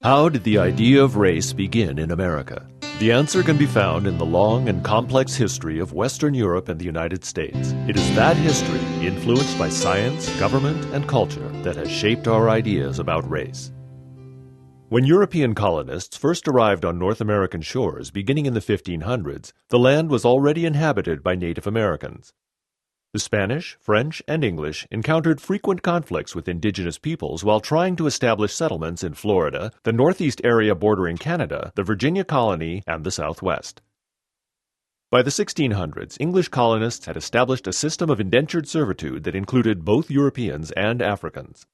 How did the idea of race begin in America? The answer can be found in the long and complex history of Western Europe and the United States. It is that history, influenced by science, government, and culture, that has shaped our ideas about race. When European colonists first arrived on North American shores beginning in the 1500s, the land was already inhabited by Native Americans. The Spanish, French, and English encountered frequent conflicts with indigenous peoples while trying to establish settlements in Florida, the northeast area bordering Canada, the Virginia colony, and the Southwest. By the 1600s, English colonists had established a system of indentured servitude that included both Europeans and Africans.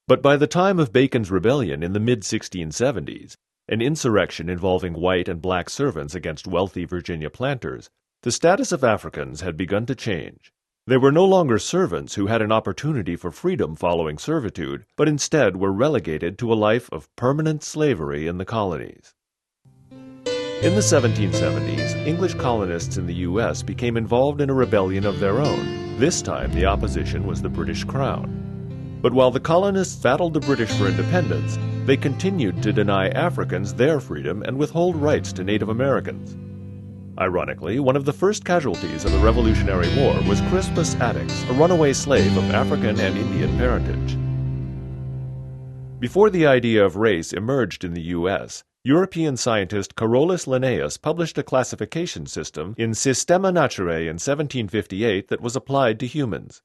But by the time of Bacon's Rebellion in the mid-1670s, an insurrection involving white and black servants against wealthy Virginia planters, the status of Africans had begun to change. They were no longer servants who had an opportunity for freedom following servitude, but instead were relegated to a life of permanent slavery in the colonies. In the 1770s, English colonists in the U.S. became involved in a rebellion of their own. This time the opposition was the British Crown. But while the colonists battled the British for independence, they continued to deny Africans their freedom and withhold rights to Native Americans. Ironically, one of the first casualties of the Revolutionary War was Crispus Attucks, a runaway slave of African and Indian parentage. Before the idea of race emerged in the U.S., European scientist Carolus Linnaeus published a classification system in Systema Naturae in 1758 that was applied to humans.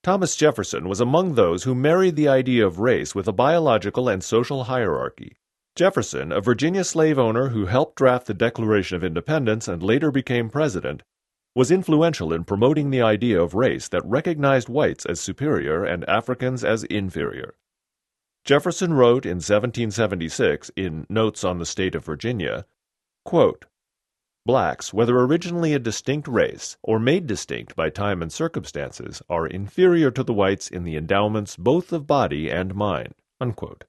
Thomas Jefferson was among those who married the idea of race with a biological and social hierarchy. Jefferson, a Virginia slave owner who helped draft the Declaration of Independence and later became president, was influential in promoting the idea of race that recognized whites as superior and Africans as inferior. Jefferson wrote in 1776 in Notes on the State of Virginia, quote, "Blacks, whether originally a distinct race or made distinct by time and circumstances, are inferior to the whites in the endowments both of body and mind." Unquote.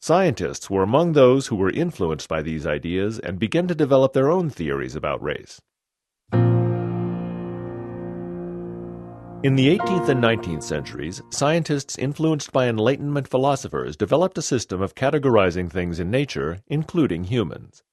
Scientists were among those who were influenced by these ideas and began to develop their own theories about race. In the 18th and 19th centuries, scientists influenced by Enlightenment philosophers developed a system of categorizing things in nature, including humans.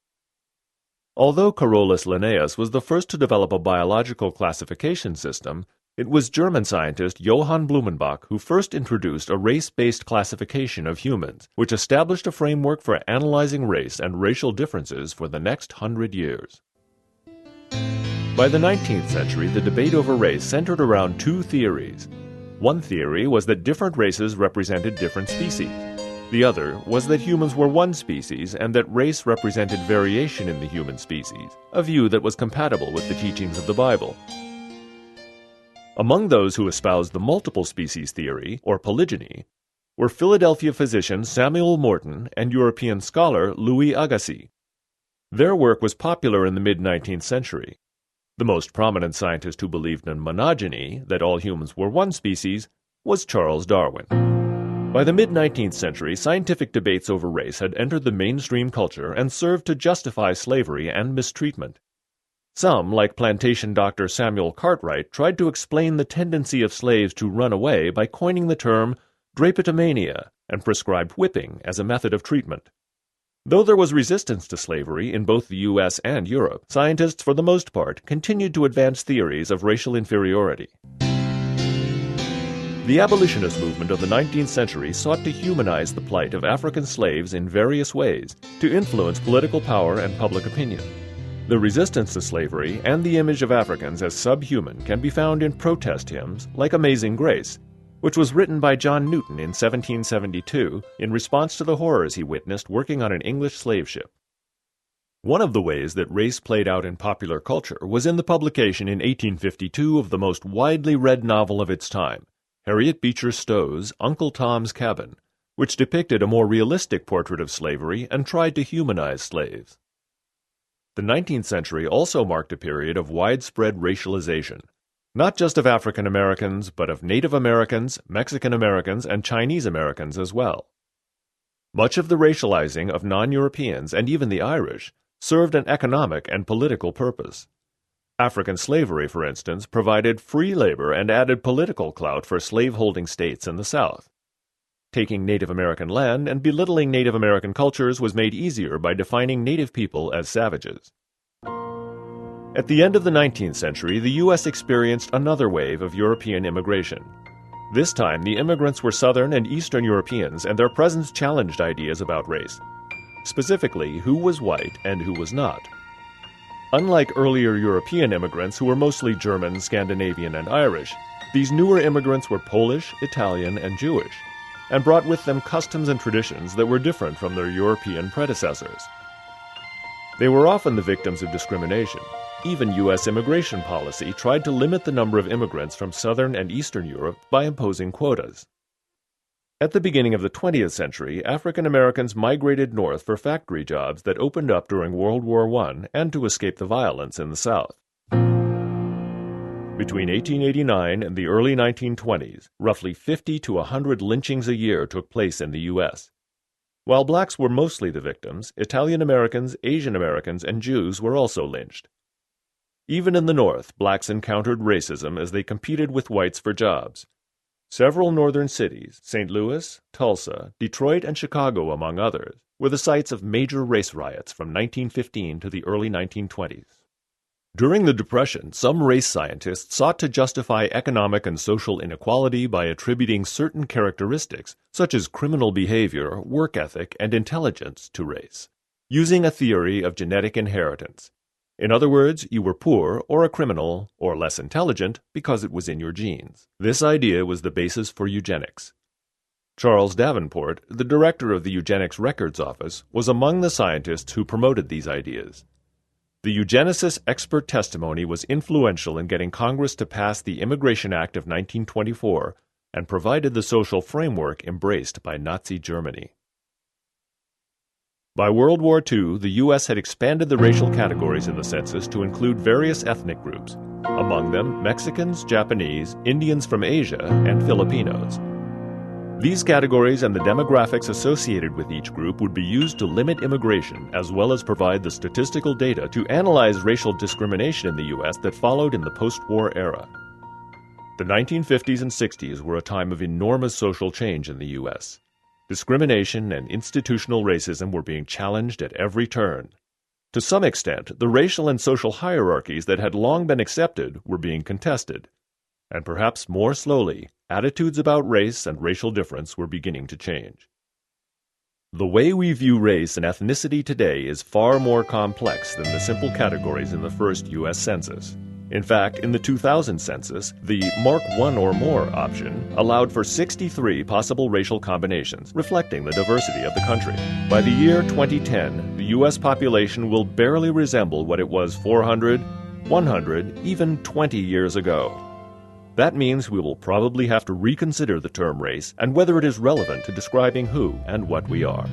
Although Carolus Linnaeus was the first to develop a biological classification system, it was German scientist Johann Blumenbach who first introduced a race-based classification of humans, which established a framework for analyzing race and racial differences for the next 100 years. By the 19th century, the debate over race centered around two theories. One theory was that different races represented different species. The other was that humans were one species and that race represented variation in the human species, a view that was compatible with the teachings of the Bible. Among those who espoused the multiple species theory, or polygyny, were Philadelphia physician Samuel Morton and European scholar Louis Agassiz. Their work was popular in the mid-19th century. The most prominent scientist who believed in monogeny, that all humans were one species, was Charles Darwin. By the mid-19th century, scientific debates over race had entered the mainstream culture and served to justify slavery and mistreatment. Some, like plantation doctor Samuel Cartwright, tried to explain the tendency of slaves to run away by coining the term drapetomania and prescribed whipping as a method of treatment. Though there was resistance to slavery in both the U.S. and Europe, scientists, for the most part, continued to advance theories of racial inferiority. The abolitionist movement of the 19th century sought to humanize the plight of African slaves in various ways to influence political power and public opinion. The resistance to slavery and the image of Africans as subhuman can be found in protest hymns like Amazing Grace, which was written by John Newton in 1772 in response to the horrors he witnessed working on an English slave ship. One of the ways that race played out in popular culture was in the publication in 1852 of the most widely read novel of its time, Harriet Beecher Stowe's Uncle Tom's Cabin, which depicted a more realistic portrait of slavery and tried to humanize slaves. The 19th century also marked a period of widespread racialization, not just of African Americans, but of Native Americans, Mexican Americans, and Chinese Americans as well. Much of the racializing of non-Europeans and even the Irish served an economic and political purpose. African slavery, for instance, provided free labor and added political clout for slaveholding states in the South. taking Native American land and belittling Native American cultures was made easier by defining Native people as savages. At the end of the 19th century, the U.S. experienced another wave of European immigration. This time, the immigrants were Southern and Eastern Europeans, and their presence challenged ideas about race. Specifically, who was white and who was not. Unlike earlier European immigrants who were mostly German, Scandinavian, and Irish, these newer immigrants were Polish, Italian, and Jewish, and brought with them customs and traditions that were different from their European predecessors. They were often the victims of discrimination. Even U.S. immigration policy tried to limit the number of immigrants from Southern and Eastern Europe by imposing quotas. At the beginning of the 20th century, African Americans migrated north for factory jobs that opened up during World War I and to escape the violence in the South. Between 1889 and the early 1920s, roughly 50 to 100 lynchings a year took place in the U.S. While blacks were mostly the victims, Italian Americans, Asian Americans, and Jews were also lynched. Even in the North, blacks encountered racism as they competed with whites for jobs. Several northern cities, St. Louis, Tulsa, Detroit, and Chicago, among others, were the sites of major race riots from 1915 to the early 1920s. During the Depression, some race scientists sought to justify economic and social inequality by attributing certain characteristics, such as criminal behavior, work ethic, and intelligence, to race, using a theory of genetic inheritance. In other words, you were poor or a criminal or less intelligent because it was in your genes. This idea was the basis for eugenics. Charles Davenport, the director of the Eugenics Records Office, was among the scientists who promoted these ideas. The eugenicist expert testimony was influential in getting Congress to pass the Immigration Act of 1924 and provided the social framework embraced by Nazi Germany. By World War II, the U.S. had expanded the racial categories in the census to include various ethnic groups, among them Mexicans, Japanese, Indians from Asia, and Filipinos. These categories and the demographics associated with each group would be used to limit immigration as well as provide the statistical data to analyze racial discrimination in the U.S. that followed in the post-war era. The 1950s and 60s were a time of enormous social change in the U.S. Discrimination and institutional racism were being challenged at every turn. To some extent, the racial and social hierarchies that had long been accepted were being contested. And perhaps more slowly, attitudes about race and racial difference were beginning to change. The way we view race and ethnicity today is far more complex than the simple categories in the first U.S. Census. In fact, in the 2000 census, the Mark I or more option allowed for 63 possible racial combinations, reflecting the diversity of the country. By the year 2010, the U.S. population will barely resemble what it was 400, 100, even 20 years ago. That means we will probably have to reconsider the term race and whether it is relevant to describing who and what we are.